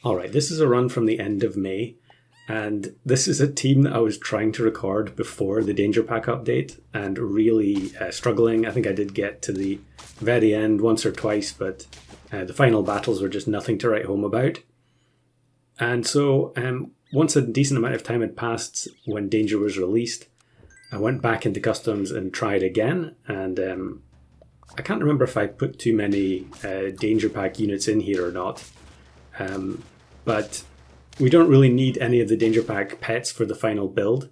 Alright, this is a run from the end of May, and this is a team that I was trying to record before the Danger Pack update and really struggling. I think I did get to the very end once or twice, but the final battles were just nothing to write home about. And so once a decent amount of time had passed when Danger was released, I went back into customs and tried again, and I can't remember if I put too many Danger Pack units in here or not. But we don't really need any of the Danger Pack pets for the final build,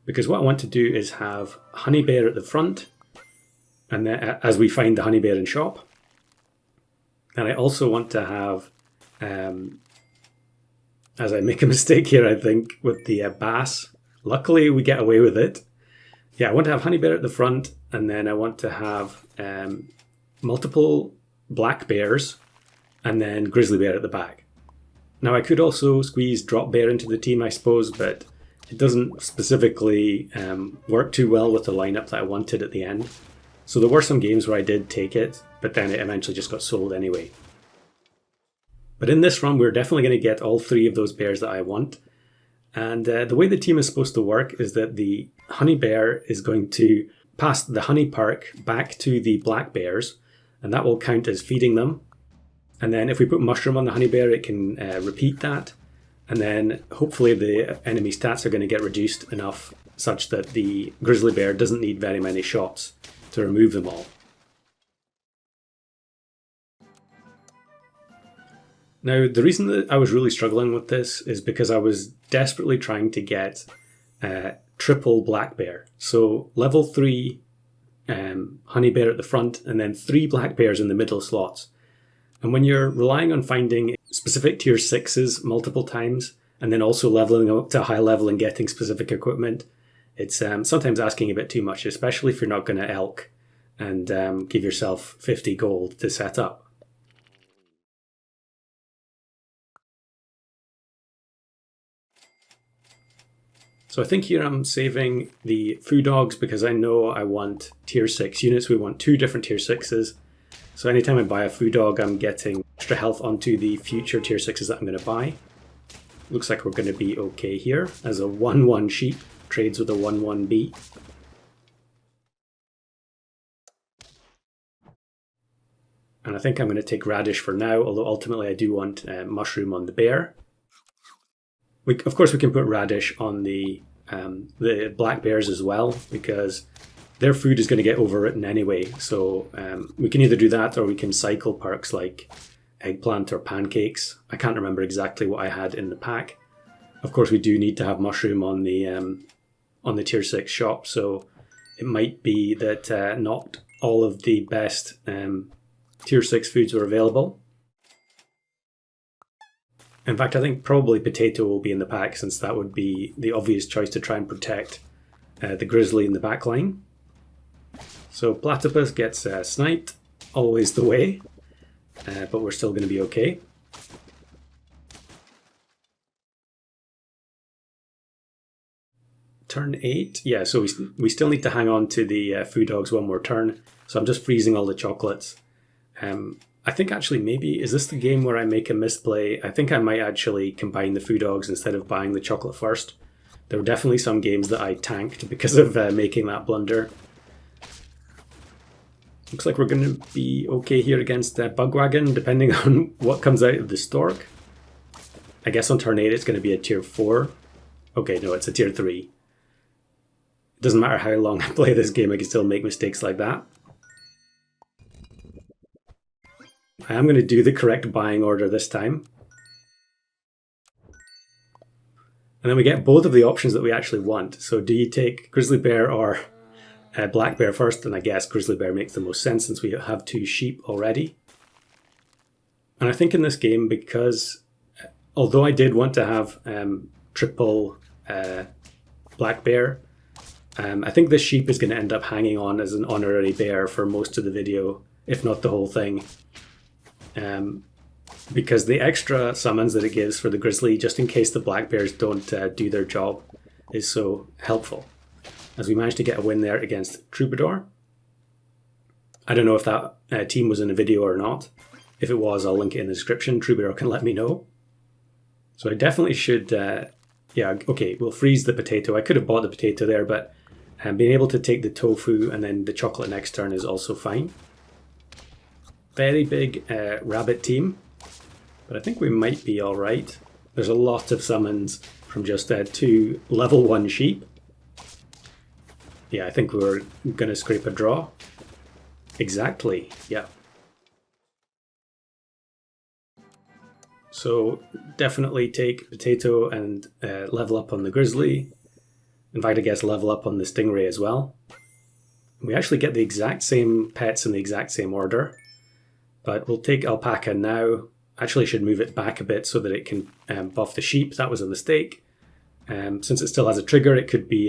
because what I want to do is have Honey Bear at the front, and then as we find the Honey Bear in shop. And I also want to have, as I make a mistake here, I think, with the bass. Luckily, we get away with it. Yeah, I want to have Honey Bear at the front, and then I want to have multiple black bears, and then Grizzly Bear at the back. Now I could also squeeze Drop Bear into the team, I suppose, but it doesn't specifically work too well with the lineup that I wanted at the end. So there were some games where I did take it, but then it eventually just got sold anyway. But in this run, we're definitely going to get all three of those bears that I want. And the way the team is supposed to work is that the Honey Bear is going to pass the honey perk back to the black bears, and that will count as feeding them. And then if we put Mushroom on the Honey Bear, it can repeat that. And then hopefully the enemy stats are going to get reduced enough such that the Grizzly Bear doesn't need very many shots to remove them all. Now, the reason that I was really struggling with this is because I was desperately trying to get triple Black Bear. So level 3 Honey Bear at the front, and then 3 Black Bears in the middle slots. And when you're relying on finding specific tier 6s multiple times, and then also leveling up to a high level and getting specific equipment, it's sometimes asking a bit too much, especially if you're not going to elk and give yourself 50 gold to set up. So I think here I'm saving the Foo Dogs because I know I want tier 6 units. We want 2 different tier 6s. So anytime I buy a Foo Dog, I'm getting extra health onto the future tier 6s that I'm going to buy. Looks like we're going to be okay here, as a 1-1 sheep trades with a 1-1 bee. And I think I'm going to take Radish for now, although ultimately I do want Mushroom on the bear. Of course we can put Radish on the black bears as well, because their food is going to get overwritten anyway, so we can either do that or we can cycle perks like eggplant or pancakes. I can't remember exactly what I had in the pack. Of course we do need to have Mushroom on the tier 6 shop, so it might be that not all of the best tier 6 foods were available. In fact, I think probably potato will be in the pack, since that would be the obvious choice to try and protect the grizzly in the back line. So Platypus gets sniped, always the way, but we're still going to be okay. Turn 8, yeah, so we still need to hang on to the Foo Dogs one more turn, so I'm just freezing all the chocolates. I think actually maybe, is this the game where I make a misplay? I think I might actually combine the Foo Dogs instead of buying the chocolate first. There were definitely some games that I tanked because of making that blunder. Looks like we're going to be okay here against Bugwagon, depending on what comes out of the Stork. I guess on turn 8 it's going to be a tier 4. Okay, no, it's a tier 3. It doesn't matter how long I play this game, I can still make mistakes like that. I am going to do the correct buying order this time. And then we get both of the options that we actually want. So do you take Grizzly Bear or Black Bear first? And I guess Grizzly Bear makes the most sense since we have 2 sheep already. And I think in this game, because although I did want to have triple Black Bear, I think this sheep is going to end up hanging on as an honorary bear for most of the video, if not the whole thing. Because the extra summons that it gives for the grizzly, just in case the black bears don't do their job, is so helpful. As we managed to get a win there against Troubadour. I don't know if that team was in a video or not. If it was, I'll link it in the description. Troubadour can let me know. So I definitely should, yeah, okay, we'll freeze the potato. I could have bought the potato there, but being able to take the tofu and then the chocolate next turn is also fine. Very big rabbit team, but I think we might be all right. There's a lot of summons from just 2 level 1 sheep. Yeah, I think we're going to scrape a draw. Exactly, yeah. So definitely take potato and level up on the grizzly. In fact, I guess level up on the stingray as well. We actually get the exact same pets in the exact same order. But we'll take alpaca now. Actually, I should move it back a bit so that it can buff the sheep. That was a mistake. Since it still has a trigger, it could be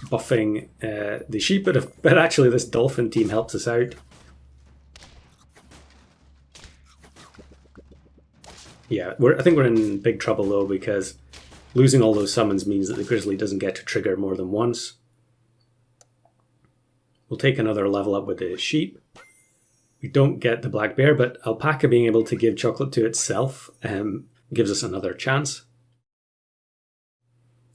buffing the sheep. But actually, this dolphin team helps us out. Yeah, I think we're in big trouble though, because losing all those summons means that the grizzly doesn't get to trigger more than once. We'll take another level up with the sheep. We don't get the black bear, but alpaca being able to give chocolate to itself gives us another chance.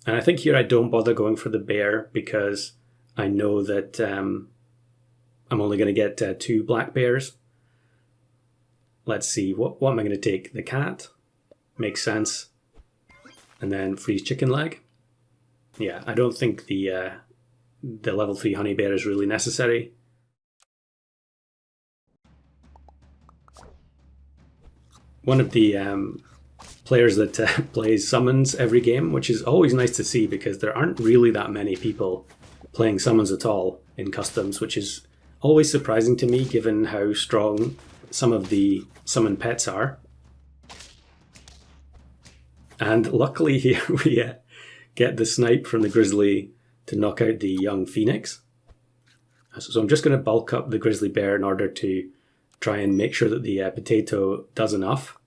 And I think here I don't bother going for the bear because I know that I'm only going to get 2 black bears. Let's see, what am I going to take? The cat? Makes sense. And then freeze chicken leg. Yeah, I don't think the level 3 honey bear is really necessary. One of the players that plays summons every game, which is always nice to see because there aren't really that many people playing summons at all in customs, which is always surprising to me given how strong some of the summon pets are. And luckily here we get the snipe from the grizzly to knock out the young phoenix. So I'm just going to bulk up the grizzly bear in order to try and make sure that the potato does enough.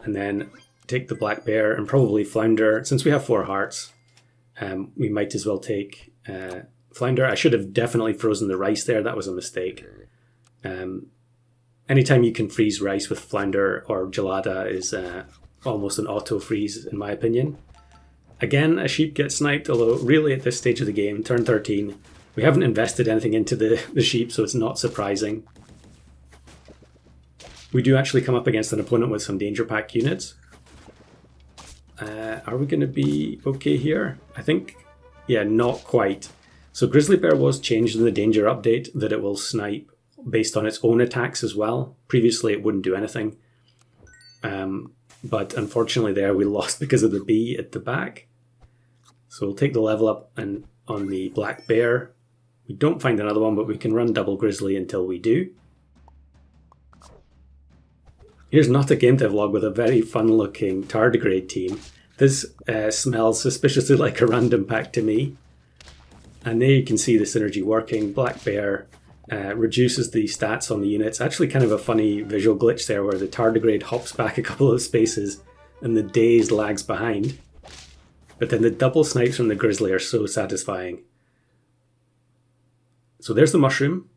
And then take the black bear and probably flounder. Since we have 4 hearts, we might as well take flounder. I should have definitely frozen the rice there. That was a mistake. Anytime you can freeze rice with flounder or gelada is almost an auto freeze in my opinion. Again, a sheep gets sniped, although really at this stage of the game, turn 13, we haven't invested anything into the sheep, so it's not surprising. We do actually come up against an opponent with some danger pack units. Are we going to be okay here? I think, yeah, not quite. So Grizzly Bear was changed in the danger update that it will snipe based on its own attacks as well. Previously it wouldn't do anything. But unfortunately there we lost because of the bee at the back. So we'll take the level up and on the black bear. We don't find another one, but we can run double grizzly until we do. Here's not a game dev log with a very fun looking tardigrade team. This smells suspiciously like a random pack to me. And there you can see the synergy working. Black bear reduces the stats on the units. Actually kind of a funny visual glitch there where the tardigrade hops back a couple of spaces and the daze lags behind. But then the double snipes from the grizzly are so satisfying. So there's the mushroom.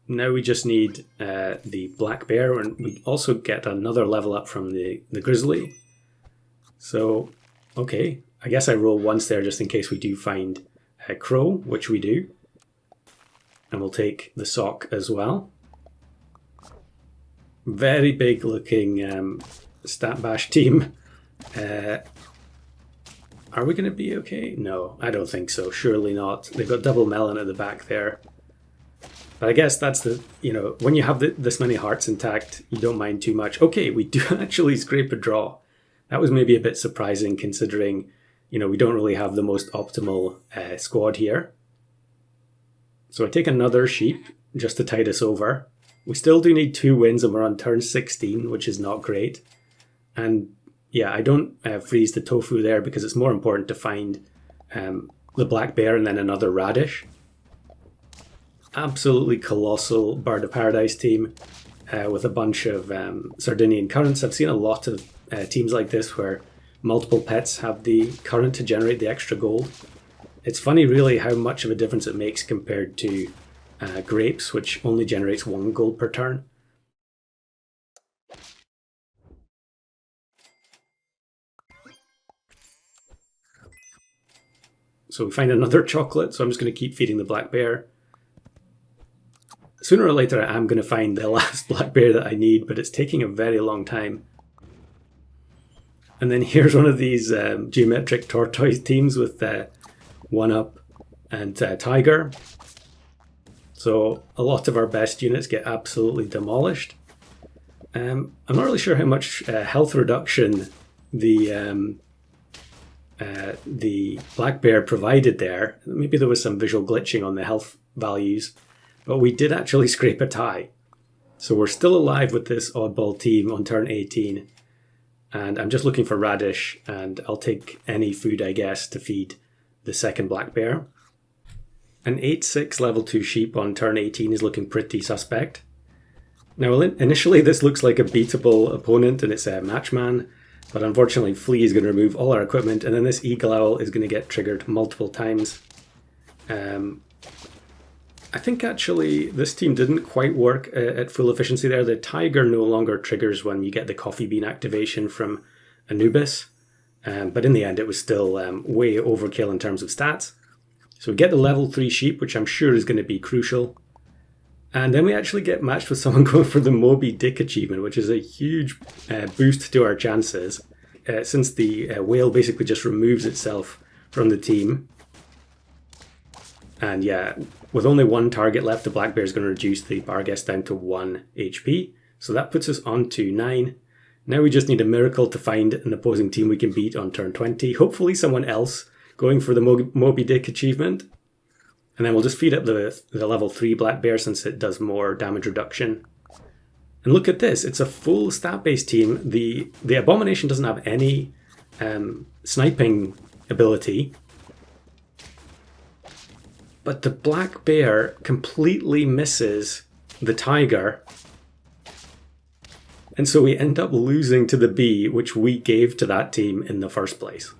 Now we just need the black bear, and we also get another level up from the grizzly. So, okay, I guess I roll once there just in case we do find a crow, which we do. And we'll take the sock as well. Very big looking stat bash team. Are we going to be okay? No, I don't think so. Surely not. They've got double melon at the back there. But I guess that's the, when you have this many hearts intact, you don't mind too much. Okay, we do actually scrape a draw. That was maybe a bit surprising considering, we don't really have the most optimal squad here. So I take another sheep just to tide us over. We still do need 2 wins and we're on turn 16, which is not great. And yeah, I don't freeze the tofu there because it's more important to find the black bear and then another radish. Absolutely colossal Bird of Paradise team with a bunch of Sardinian currents. I've seen a lot of teams like this where multiple pets have the current to generate the extra gold. It's funny really how much of a difference it makes compared to grapes, which only generates 1 gold per turn. So we find another chocolate, so I'm just going to keep feeding the black bear. Sooner or later I am going to find the last black bear that I need, but it's taking a very long time. And then here's one of these geometric tortoise teams with 1-Up and Tiger. So a lot of our best units get absolutely demolished. I'm not really sure how much health reduction the black bear provided there. Maybe there was some visual glitching on the health values, but we did actually scrape a tie. So we're still alive with this oddball team on turn 18. And I'm just looking for radish, and I'll take any food, I guess, to feed the second black bear. An 8/6 level 2 sheep on turn 18 is looking pretty suspect. Now, initially this looks like a beatable opponent, and it's a matchman, but unfortunately Flea is going to remove all our equipment, and then this eagle owl is going to get triggered multiple times. I think actually this team didn't quite work at full efficiency there. The tiger no longer triggers when you get the coffee bean activation from Anubis, but in the end it was still way overkill in terms of stats. So we get the level 3 sheep, which I'm sure is going to be crucial. And then we actually get matched with someone going for the Moby Dick achievement, which is a huge boost to our chances, since the whale basically just removes itself from the team. And yeah, with only one target left, the black bear is going to reduce the Barghest down to 1 HP. So that puts us on to 9. Now we just need a miracle to find an opposing team we can beat on turn 20. Hopefully someone else going for the Moby Dick achievement. And then we'll just feed up the level 3 black bear since it does more damage reduction. And look at this, it's a full stat-based team. The Abomination doesn't have any sniping ability. But the black bear completely misses the tiger. And so we end up losing to the bee, which we gave to that team in the first place.